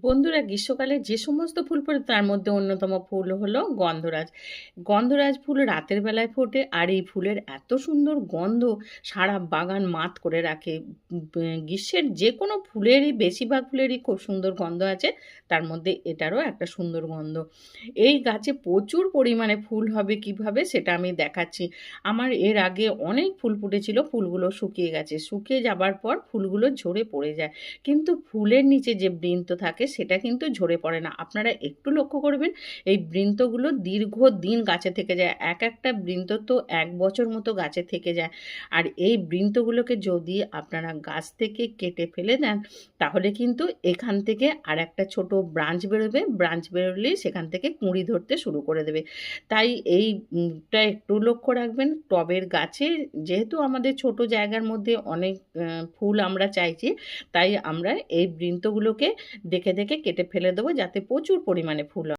বন্ধুরা, গ্রীষ্মকালে যে সমস্ত ফুল ফোটে তার মধ্যে অন্যতম ফুল হলো গন্ধরাজ। গন্ধরাজ ফুল রাতের বেলায় ফোটে আর এই ফুলের এত সুন্দর গন্ধ সারা বাগান মাত করে রাখে। গ্রীষ্মের যে কোনো ফুলেরই, বেশিরভাগ ফুলেরই খুব সুন্দর গন্ধ আছে, তার মধ্যে এটারও একটা সুন্দর গন্ধ। এই গাছে প্রচুর পরিমাণে ফুল হবে কিভাবে সেটা আমি দেখাচ্ছি। আমার এর আগে অনেক ফুল ফুটেছিল, ফুলগুলো শুকিয়ে গেছে, শুকিয়ে যাবার পর ফুলগুলো ঝরে পড়ে যায়, কিন্তু ফুলের নিচে যে বৃন্ত থাকে সেটা কিন্তু ঝরে পড়ে না। আপনারা একটু লক্ষ্য করবেন, এই বৃন্তগুলো দীর্ঘদিন গাছে থেকে যায়, এক একটা বৃন্ত তো 1 বছর মতো গাছে থেকে যায়। আর এই বৃন্তগুলোকে যদি আপনারা গাছ থেকে কেটে ফেলে দেন, তাহলে কিন্তু এখান থেকে আর একটা ছোট ব্রাঞ্চ বেরোবে, ব্রাঞ্চ বেরোলেই সেখান থেকে কুঁড়ি ধরতে শুরু করে দেবে। তাই এইটা একটু লক্ষ্য রাখবেন। টবের গাছে যেহেতু আমাদের ছোট জায়গার মধ্যে অনেক ফুল আমরা চাইছি, তাই আমরা এই বৃন্তগুলোকে দেখে দেখে কেটে ফেলে দেবো, যাতে প্রচুর পরিমাণে ফুল হয়।